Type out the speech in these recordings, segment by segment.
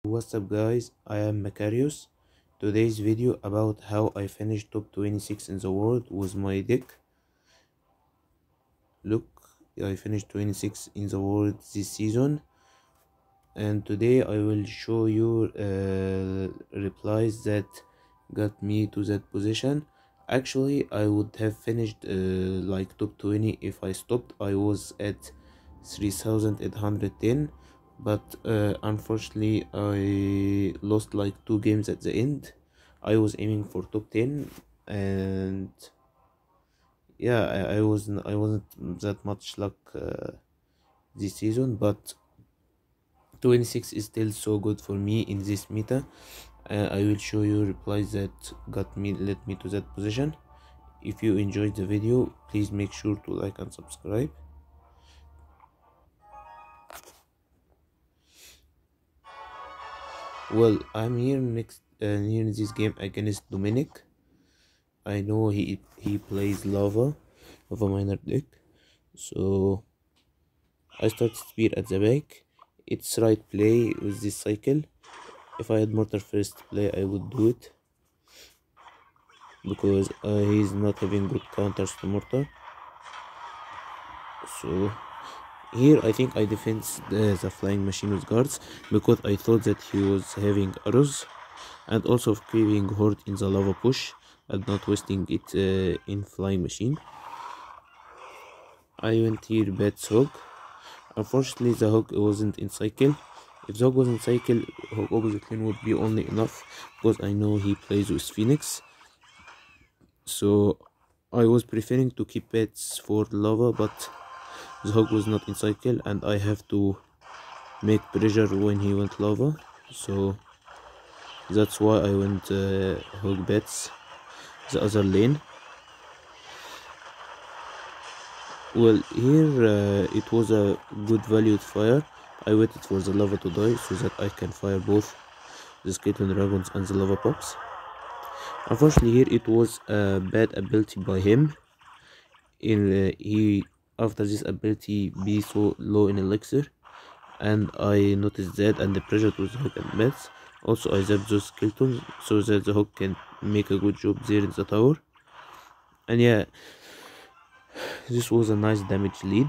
What's up guys, I am Macarius. Today's video about how I finished top 26 in the world with my deck. Look, I finished 26 in the world this season, and today I will show you replies that got me to that position. Actually, I would have finished like top 20 if I stopped. I was at 3810, but unfortunately I lost like 2 games at the end. I was aiming for top 10, and yeah, I wasn't that much luck this season, but 26 is still so good for me in this meta. I will show you replies that led me to that position. If you enjoyed the video, please make sure to like and subscribe. Well, I'm here here in this game against Dominic. I know he plays lava miner deck, so I start spear at the back. It's right play with this cycle. If I had mortar first play, I would do it because he's not having good counters to mortar. So here I think I defend the flying machine with guards because I thought that he was having arrows, and also keeping horde in the lava push and not wasting it in flying machine. I went here bets hog. Unfortunately the hog wasn't in cycle. If the hog was in cycle, hog opposite lane would be only enough because I know he plays with Phoenix. So I was preferring to keep bets for lava, but the hog was not in cycle and I have to make pressure when he went lava, so that's why I went hog bets the other lane. Well, here it was a good valued fire. I waited for the lava to die so that I can fire both the skeleton dragons and the lava pops. Unfortunately here it was a bad ability by him. He after this ability be so low in elixir, and I noticed that, and the pressure to the hook and bets. Also I zapped those skeletons so that the hook can make a good job there in the tower. And yeah, this was a nice damage lead.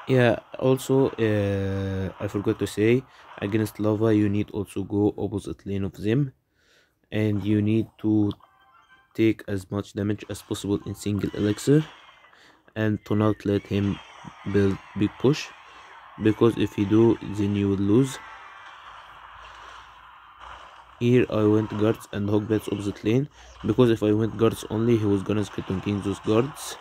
Yeah, also I forgot to say, against lava you need also go opposite lane of them, and you need to take as much damage as possible in single elixir and to not let him build big push, because if you do then you will lose. Here I went guards and hog bets opposite lane, because if I went guards only he was gonna skeleton king those guards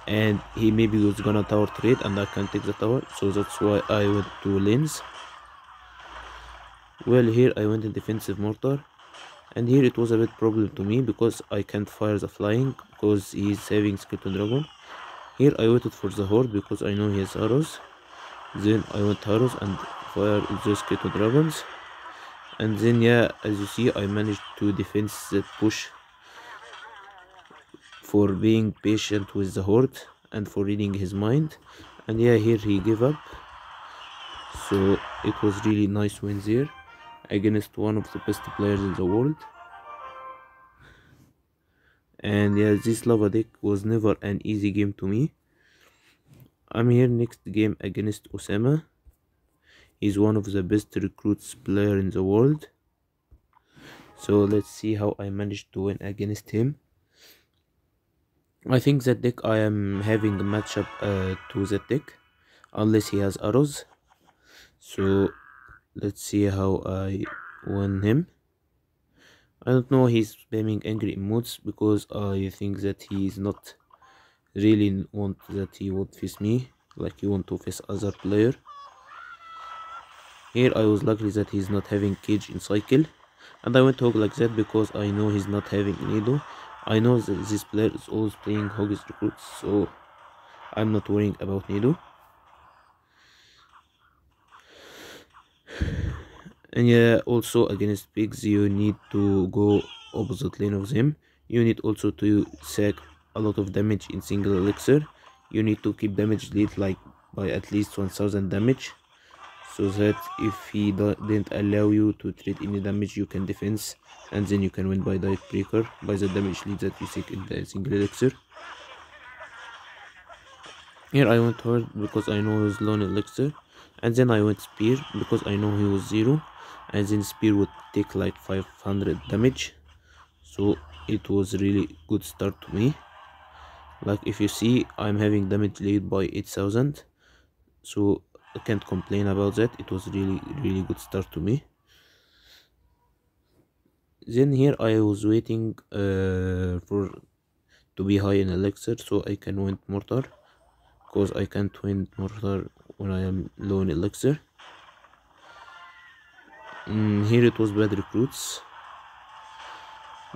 and he maybe was gonna tower trade and I can't take the tower, so that's why I went to lanes. Well, here I went in defensive mortar, and here it was a bit problem to me because I can't fire the flying because he's having skeleton dragon. Here I waited for the horde because I know he has arrows. Then I went arrows and fire those skeleton dragons, and then yeah, as you see I managed to defend that push for being patient with the horde and for reading his mind. And yeah, here he gave up, so it was really nice win there against one of the best players in the world. And yeah, this lava deck was never an easy game to me. I'm here next game against Osama. He's one of the best recruits player in the world, so let's see how I managed to win against him. I think that deck I am having a matchup to that deck unless he has arrows, so let's see how I win him. I don't know, he's spamming angry emotes because I think that he is not really want that he would face me, like he want to face other player. Here I was lucky that he's not having cage in cycle, and I went hog like that because I know he's not having Nido. I know that this player is always playing hog's recruits, so I'm not worrying about Nido. And yeah, also against pigs you need to go opposite lane of them. You need also to sack a lot of damage in single elixir. You need to keep damage lead like by at least 1000 damage, so that if he didn't allow you to trade any damage, you can defense, and then you can win by Direct Breaker by the damage lead that you seek in the single elixir. Here I went hard because I know his lone elixir, and then I went spear because I know he was 0, and then spear would take like 500 damage, so it was really good start to me. Like if you see, I'm having damage lead by 8000, so I can't complain about that. It was really good start to me. Then here I was waiting for to be high in elixir so I can win mortar, because I can't win mortar when I am low in elixir. Here it was bad recruits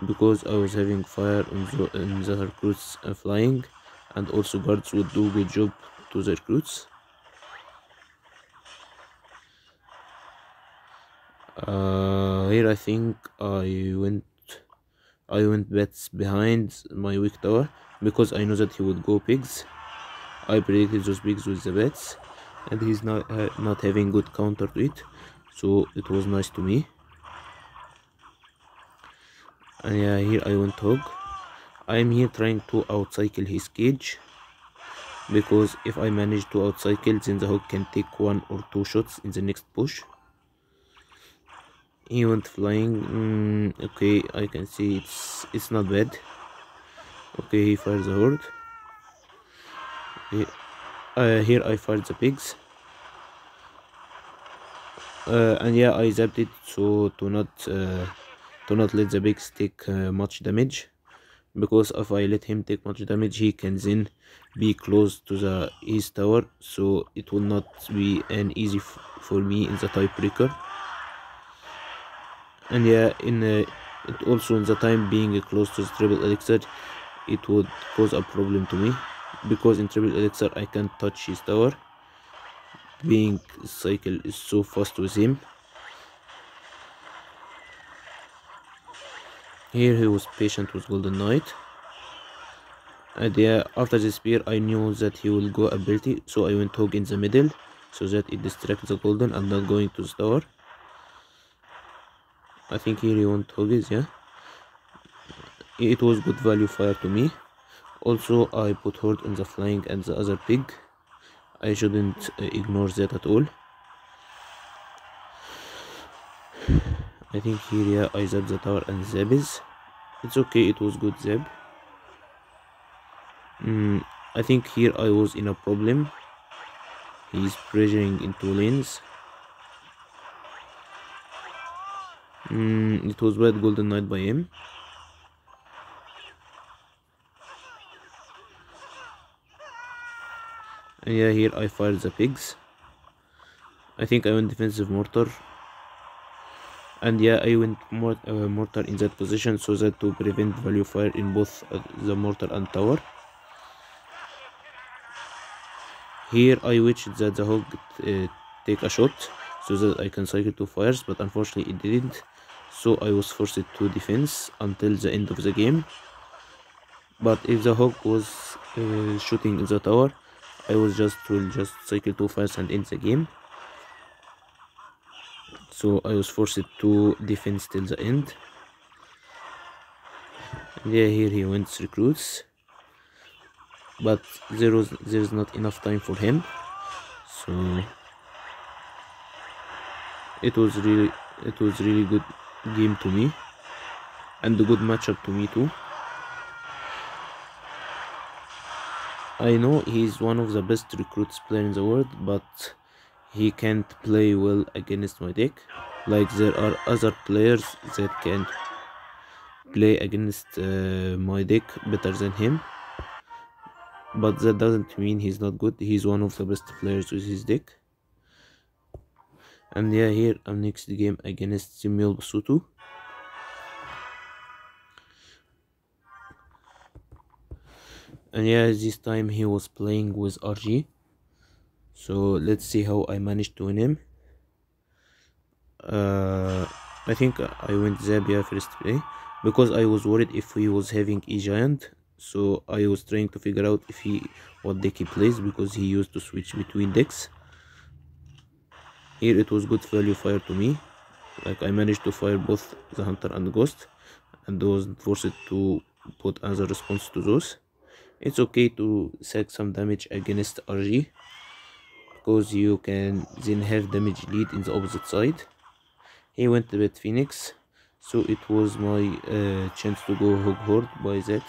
because I was having fire in the recruits flying, and also guards would do good job to the recruits. Here I think I went bets behind my weak tower because I know that he would go pigs. I predicted those pigs with the bets, and he's not having good counter to it, so it was nice to me. And yeah, here I went hog. I am here trying to outcycle his cage, because if I manage to outcycle, then the hog can take 1 or 2 shots in the next push. He went flying. Okay, I can see it's not bad. Okay, he fires the horde. Here I fired the pigs. And yeah, I zapped it so to not let the pigs take much damage, because if I let him take much damage, he can then be close to his tower, so it will not be an easy for me in the tiebreaker. And yeah, it also in the time being close to the triple elixir, it would cause a problem to me, because in triple elixir I can't touch his tower, being cycle is so fast with him. Here he was patient with Golden Knight, and yeah, after the spear I knew that he will go ability, so I went hog in the middle so that it distracts the golden and not going to the tower. I think here he went hoggies, yeah. It was good value fire to me. Also I put horde on the flying and the other pig. I shouldn't ignore that at all. I think here, yeah, I zapped the tower and zabbies. It's okay, it was good zap. I think here I was in a problem. He's pressuring in 2 lanes. It was bad Golden Knight by him. And yeah, here I fired the pigs. I think I went defensive mortar. And yeah, I went mortar in that position so that to prevent value fire in both the mortar and tower. Here I wished that the hog take a shot so that I can cycle 2 fires, but unfortunately it didn't, so I was forced to defense until the end of the game. But if the hog was shooting in the tower, I will just cycle 2 fires and end the game. So I was forced to defense till the end. And yeah, here he went recruits, but there's not enough time for him, so it was really good game to me, and a good matchup to me too. I know he's one of the best recruits player in the world, but he can't play well against my deck. Like there are other players that can play against my deck better than him, but that doesn't mean he's not good. He's one of the best players with his deck. And yeah, here I'm next game against Samuel Basutu. And yeah, this time he was playing with RG, so let's see how I managed to win him. I think I went Zabia first play because I was worried if he was having E-Giant, so I was trying to figure out what deck he plays, because he used to switch between decks. Here it was good value fire to me, like I managed to fire both the hunter and the ghost and wasn't forced to put another response to those. It's okay to sack some damage against RG because you can then have damage lead in the opposite side. He went with Phoenix, so it was my chance to go Hog Horde by that.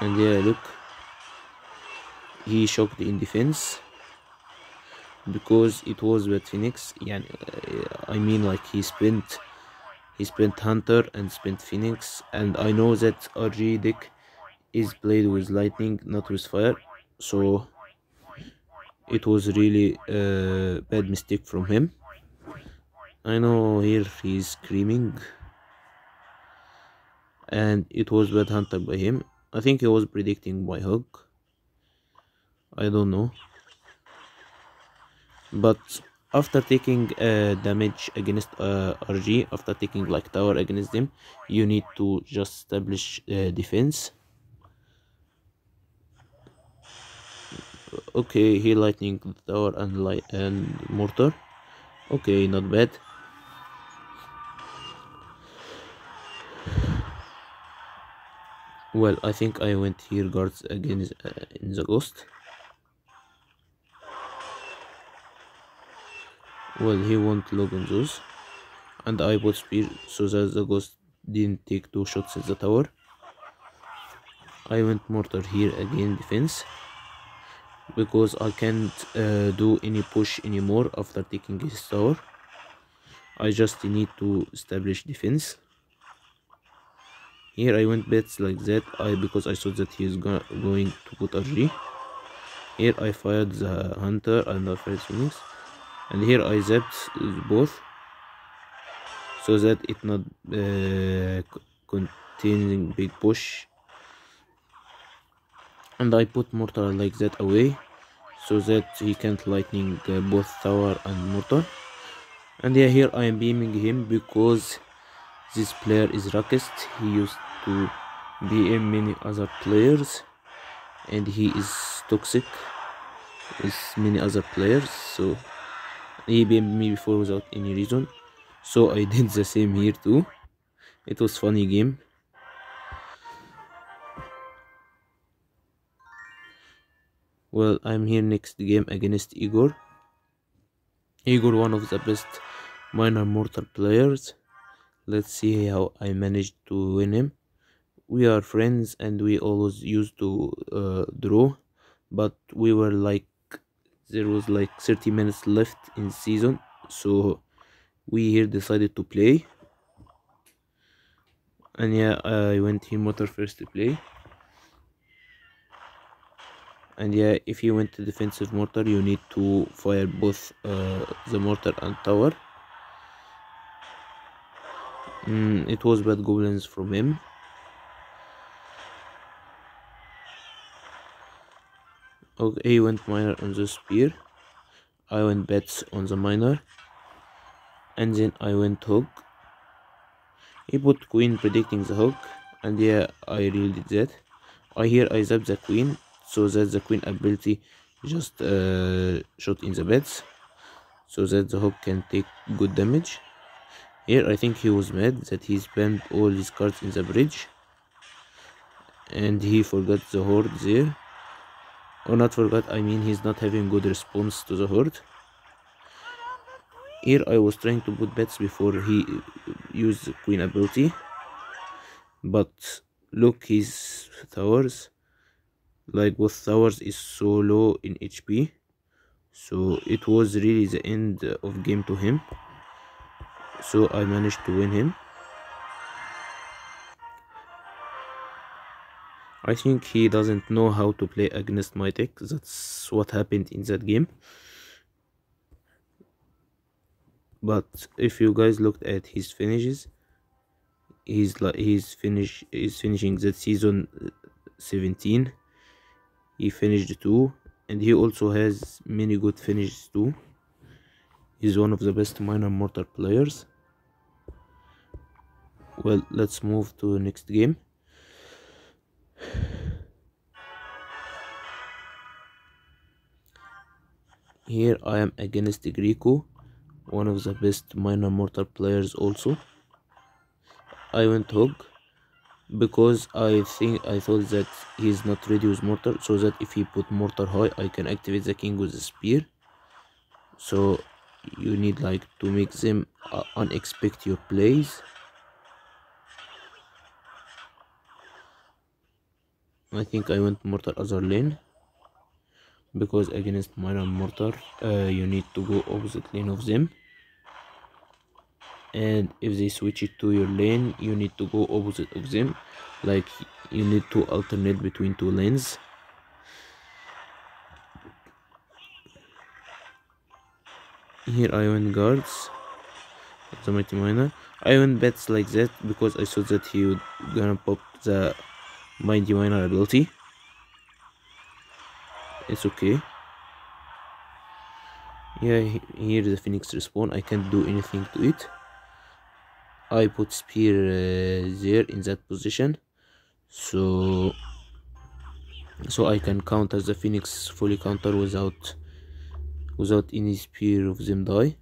And yeah, look, he shocked in defense because it was with Phoenix. Yeah, I mean, like he spent Hunter and spent Phoenix, and I know that RG deck is played with lightning, not with fire, so it was really a bad mistake from him. I know here he's screaming, and it was bad hunter by him. I think he was predicting my hook. I don't know. But after taking damage against RG, after taking like tower against them, you need to just establish defense. Okay, he lightning tower and mortar. Okay, not bad. Well, I think I went here guards again in the ghost. Well, he won't log on those, and I put spear so that the ghost didn't take 2 shots at the tower. I went mortar here again defense because I can't do any push anymore after taking his tower. I just need to establish defense. Here I went bets like that because I thought that he is going to put RG. Here I fired the hunter and I fired Phoenix, and here I zapped both so that it not containing big push, and I put mortar like that away so that he can't lightning both tower and mortar. And yeah, here I am beaming him because this player is Rakest. He used to BM many other players and he is toxic with many other players, so he BM'd me before without any reason, so I did the same here too. It was funny game. Well, I'm here next game against Igor. Igor, one of the best minor mortar players. Let's see how I managed to win him. We are friends and we always used to draw, but we were like, there was like 30 minutes left in season, so we here decided to play. And yeah, I went here mortar first to play. And yeah, if you went to defensive mortar, you need to fire both the mortar and tower. It was bad goblins from him. Okay, he went miner on the spear. I went bets on the miner, and then I went hook. He put queen predicting the hook, and yeah, I really did that. I zapped the queen so that the queen ability just shot in the beds so that the hook can take good damage. Here I think he was mad that he spent all his cards in the bridge and he forgot the horde there. Or not forgot, I mean he's not having good response to the horde. Here I was trying to put bets before he used the queen ability, but look, his towers, like both towers is so low in HP, so it was really the end of game to him, so I managed to win him. I think he doesn't know how to play against my deck. That's what happened in that game. But if you guys looked at his finishes, he's finishing that season 17. He finished 2, and he also has many good finishes too. He's one of the best minor mortar players. Well, let's move to the next game. Here I am against Greco, one of the best minor mortar players also. I went hog because I thought that he's not ready with mortar, so that if he put mortar high I can activate the king with the spear. So you need like to make them unexpect your plays. I think I went mortar other lane because against minor mortar you need to go opposite lane of them, and if they switch it to your lane you need to go opposite of them, like you need to alternate between two lanes. Here I went guards the mighty miner. I went bets like that because I thought that he would gonna pop the mighty miner ability. It's okay. Yeah, here the phoenix respawn. I can't do anything to it. I put spear there in that position, so I can counter the phoenix fully counter without any spear of them die.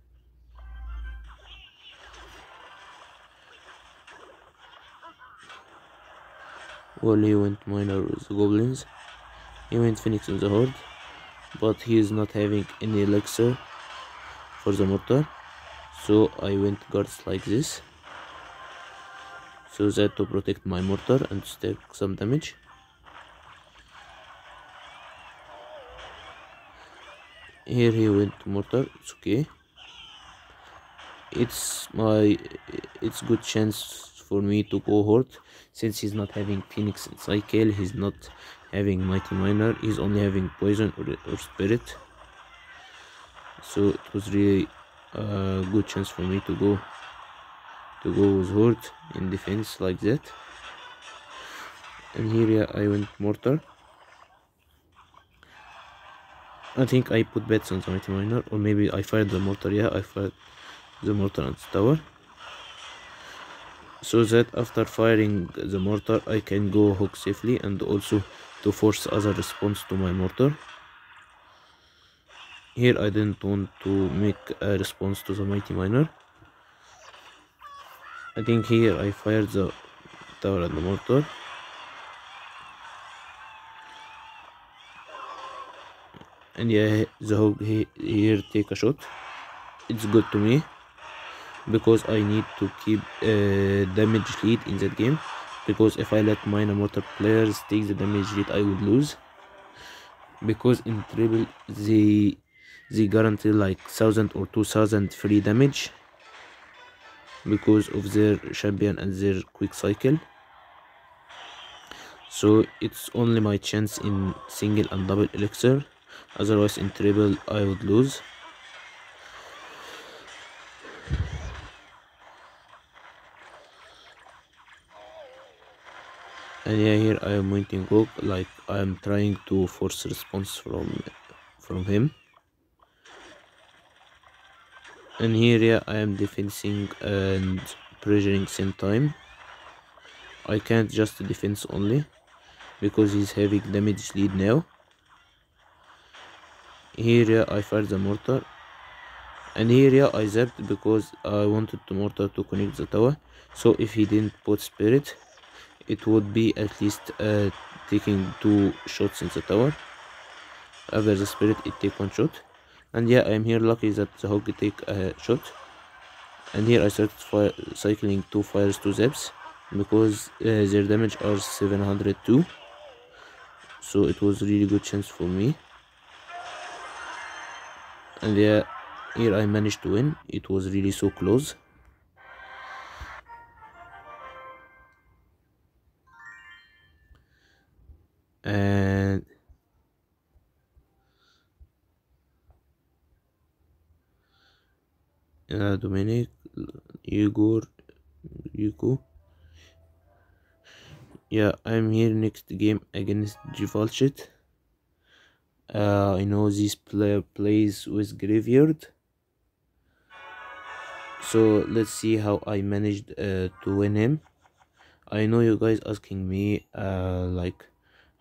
Well, he went miner with the goblins. He went phoenix in the horde, but he is not having any elixir for the mortar, so I went guards like this, so that to protect my mortar and take some damage. Here he went mortar. It's okay. It's good chance for me to go horde, since he's not having phoenix and cycle, he's not having mighty miner, he's only having poison or spirit, so it was really a good chance for me to go with horde in defense like that. And here, yeah, I went mortar. I think I put bets on the mighty miner, or maybe I fired the mortar. Yeah, I fired the mortar on the tower, so that after firing the mortar I can go hook safely, and also to force other response to my mortar. Here I didn't want to make a response to the mighty miner. I think here I fired the tower and the mortar, and yeah, the hog here take a shot. It's good to me because I need to keep damage lead in that game, because if I let minor mortar players take the damage lead I would lose, because in triple they guarantee like 1000 or 2000 free damage because of their champion and their quick cycle. So it's only my chance in single and double elixir, otherwise in triple I would lose. And yeah, here I am waiting hook, like I am trying to force response from him. And here, yeah, I am defending and pressuring same time. I can't just defense only because he's having damage lead now. Here, yeah, I fired the mortar, and here, yeah, I zapped because I wanted the mortar to connect the tower, so if he didn't put spirit it would be at least taking 2 shots in the tower. After the spirit it take 1 shot, and yeah, I am here lucky that the hog take a shot. And here I started cycling 2 fires to zaps because their damage are 702, so it was really good chance for me. And yeah, here I managed to win. It was really so close. And Dominic, Igor, Yuko. Yeah, I'm here next game against Givalchit. I know this player plays with Graveyard, so let's see how I managed to win him. I know you guys asking me like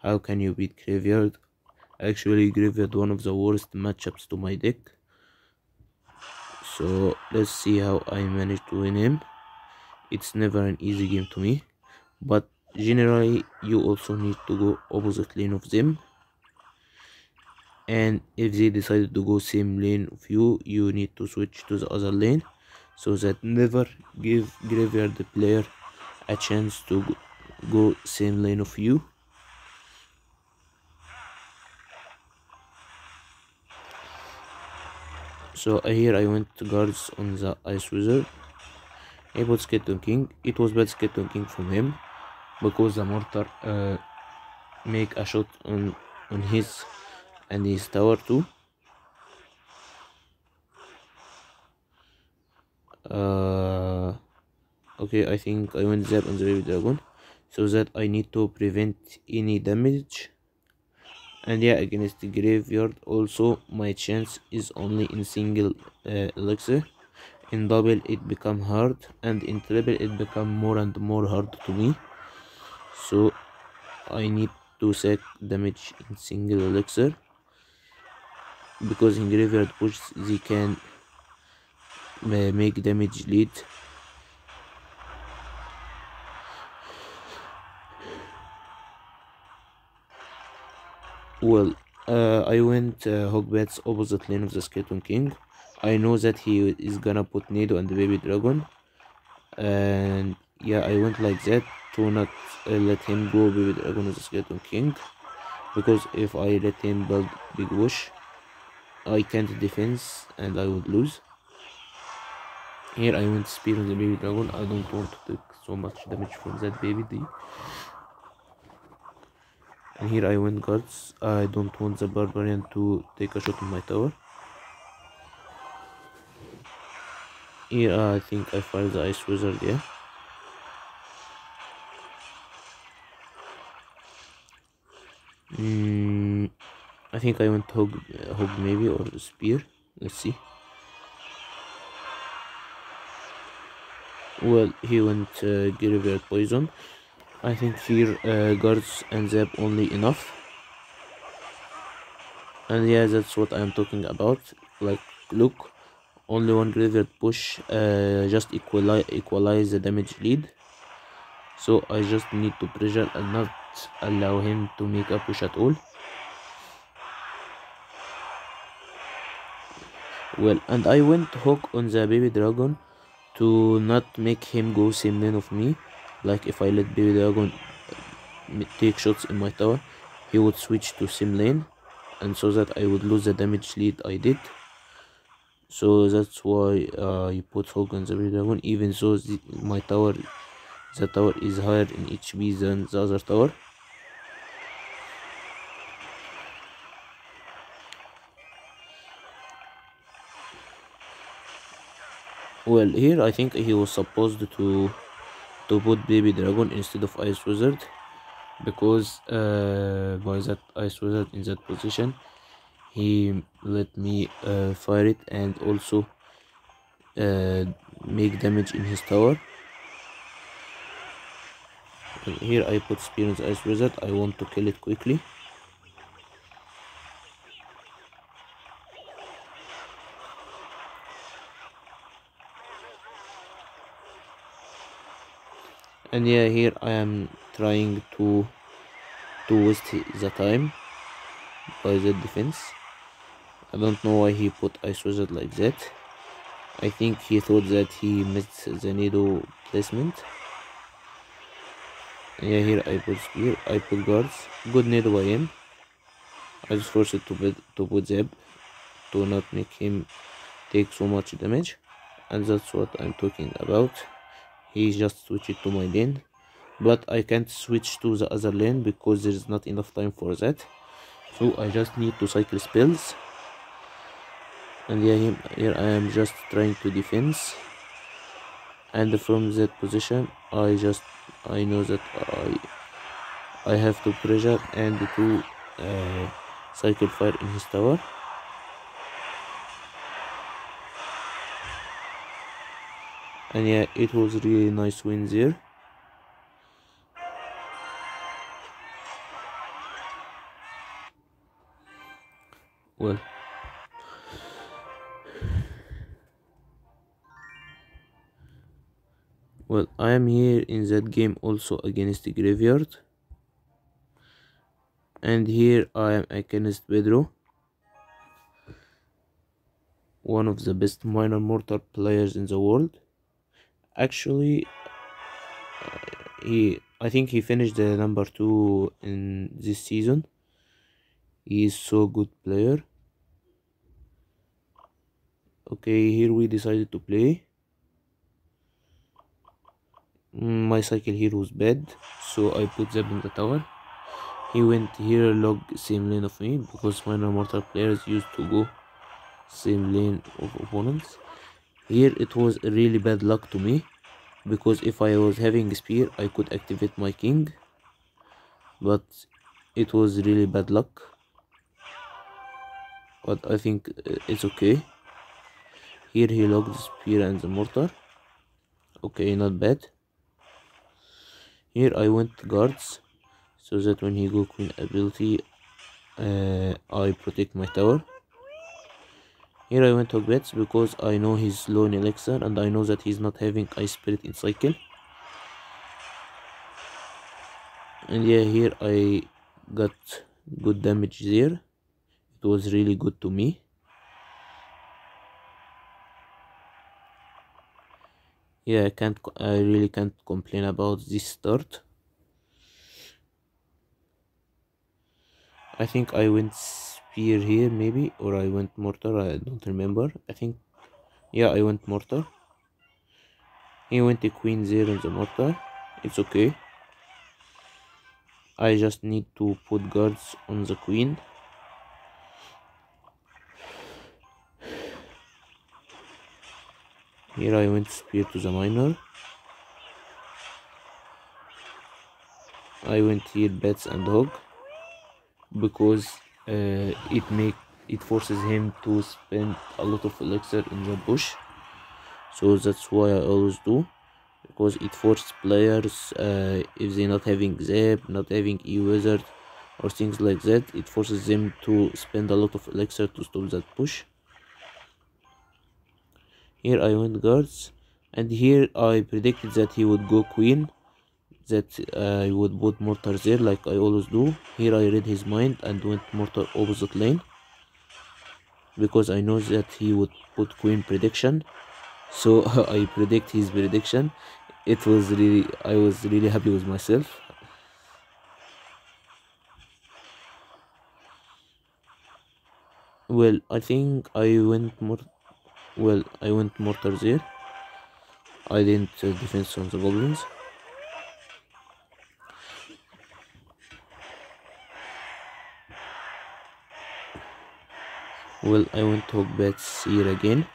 how can you beat Graveyard. Actually, Graveyard one of the worst matchups to my deck. So let's see how I managed to win him. It's never an easy game to me, but generally you also need to go opposite lane of them, and if they decided to go same lane of you, you need to switch to the other lane, so that never give Graveyard the player a chance to go same lane of you. So here I went to guards on the Ice Wizard. He put Skeleton King. It was bad Skeleton King from him because the mortar make a shot on his and his tower too. Okay, I think I went Zap on the Baby Dragon so that I need to prevent any damage. And yeah, against the Graveyard also my chance is only in single elixir. In double it become hard, and in triple it become more and more hard to me, so I need to sack damage in single elixir, because in Graveyard push they can make damage lead. Well, I went Hogbats opposite lane of the Skeleton King. I know that he is gonna put Nado and the Baby Dragon, and yeah, I went like that to not let him go Baby Dragon with the Skeleton King, because if I let him build Big Bush, I can't defense and I would lose. Here I went Spear on the Baby Dragon. I don't want to take so much damage from that baby D. And here I went guards. I don't want the Barbarian to take a shot on my tower. Here I think I fired the Ice Wizard, yeah. I think I went Hog maybe, or Spear. Let's see. Well, he went Graveyard Poison. I think here guards and Zap only enough. And yeah, that's what I'm talking about. Like, look, only one Graveyard push just equalize the damage lead. So I just need to pressure and not allow him to make a push at all. Well, and I went Hawk on the Baby Dragon to not make him go same lane of me. Like, if I let Baby Dragon take shots in my tower, he would switch to same lane, and so that I would lose the damage lead I did. So that's why I put Hawk on the Baby Dragon, even though my tower, the tower is higher in HP than the other tower. Well, here I think he was supposed to put Baby Dragon instead of Ice Wizard, because by that Ice Wizard in that position, he let me fire it and also make damage in his tower. And here I put Spear on the Ice Wizard. I want to kill it quickly. And yeah, here I am trying to waste the time by the defense. I don't know why he put Ice Wizard like that. I think he thought that he missed the Nado placement. And yeah, here I put Spear, I put guards. Good Nado by him. I just forced it to put Zeb to not make him take so much damage, and that's what I'm talking about. He just switched to my lane, but I can't switch to the other lane because there's not enough time for that, so I just need to cycle spells. And yeah, here I am just trying to defend, and from that position I know that I have to pressure and to cycle fire in his tower. And yeah, it was really nice win there. well well I am here in that game also against the Graveyard, and here I am against Pedro, one of the best minor mortar players in the world. Actually, I think he finished the number 2 in this season. He is so good player. Okay, here we decided to play. My cycle here was bad, so I put Zeb in the tower. He went here log same lane of me, because minor mortar players used to go same lane of opponents. Here it was really bad luck to me, because if I was having spear I could activate my king, but it was really bad luck. But I think it's okay. Here he logged the spear and the mortar. Okay, not bad. Here I went guards, so that when he go queen ability I protect my tower. Here I went Hogbets because I know he's low in elixir and I know that he's not having ice spirit in cycle. And yeah, here I got good damage there. It was really good to me. Yeah, I really can't complain about this start. I think I went spear here maybe, or I went mortar, I don't remember. I think, yeah, I went mortar. He went the queen there in the mortar. It's okay. I just need to put guards on the queen. Here I went spear to the minor. I went here bats and hog, because it forces him to spend a lot of elixir in the bush, so that's why I always do, because it forces players, if they're not having zap, not having e-wizard or things like that, it forces them to spend a lot of elixir to stop that push. Here I went guards, and here I predicted that he would go queen, that I would put mortar there like I always do. Here I read his mind and went mortar opposite lane, because I know that he would put queen prediction, so I predict his prediction. I was really happy with myself. Well, I think I went mortar there. I didn't defense on the goblins. Well, I went Hogbats here again.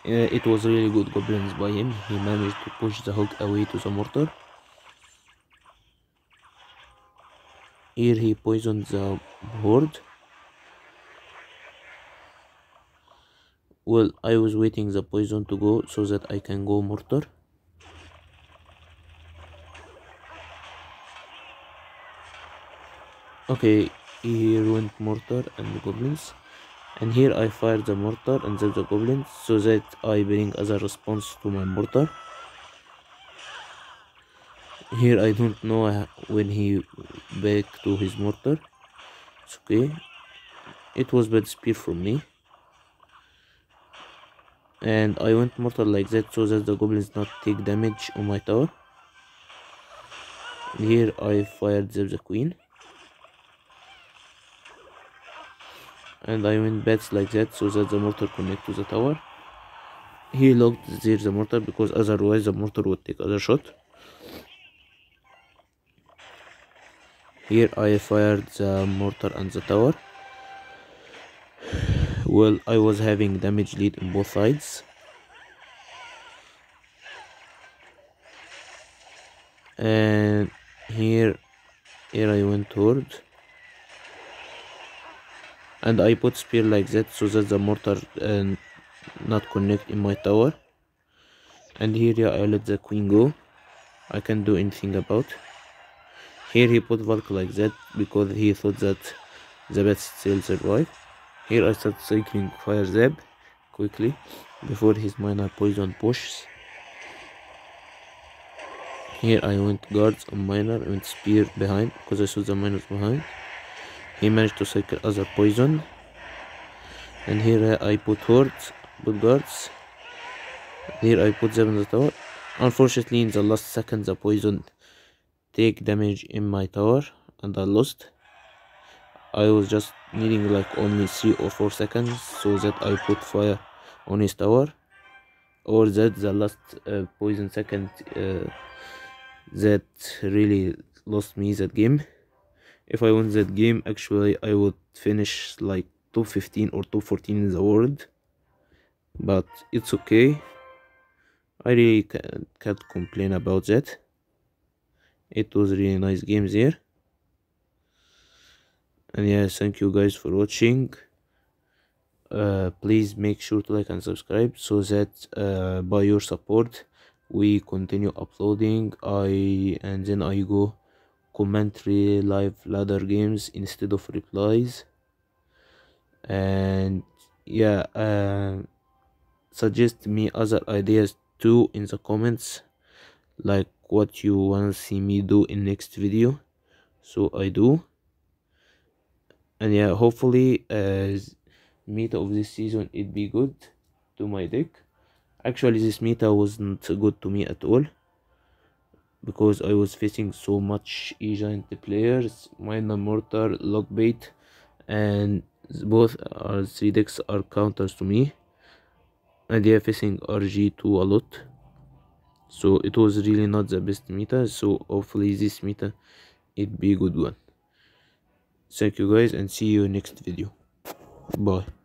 It was really good goblins by him. He managed to push the hog away to the mortar. Here he poisoned the horde. Well, I was waiting the poison to go so that I can go mortar. Okay, here went mortar and the goblins, and here I fired the mortar and then the goblins, so that I bring other response to my mortar. Here I don't know when he back to his mortar. It's okay. It was bad spear from me, and I went mortar like that so that the goblins not take damage on my tower. And here I fired the queen, and I went bats like that so that the mortar connect to the tower. He locked there the mortar, because otherwise the mortar would take other shot. Here I fired the mortar and the tower. Well, I was having damage lead in both sides. And here I went horde, and I put spear like that so that the mortar not connect in my tower. And here, yeah, I let the queen go. I can't do anything about. Here he put Valk like that because he thought that the bats still survive. Here I start cycling Fire Zap quickly before his minor poison pushes. Here I went guards on minor and spear behind because I saw the miners behind. He managed to cycle other poison. And here I put hordes, put guards. Here I put them in the tower. Unfortunately, in the last second, the poison take damage in my tower and I lost. I was just needing like only 3 or 4 seconds so that I put fire on his tower, or that the last poison second that really lost me that game. If I won that game, actually I would finish like top 15 or top 14 in the world, but it's okay. I really can't complain about that. It was really nice games here. And yeah, thank you guys for watching. Please make sure to like and subscribe so that by your support we continue uploading. And then I go commentary live ladder games instead of replies. And yeah, suggest me other ideas too in the comments, like what you want to see me do in next video, so I do. And yeah, hopefully meta of this season it be good to my deck. Actually, this meta wasn't good to me at all because I was facing so much E-Giant players, Minor Mortar, Lockbait, and both are 3 decks are counters to me, and they are facing RG2 a lot, so it was really not the best meta. So hopefully this meta it be a good one. Thank you guys and see you next video. Bye.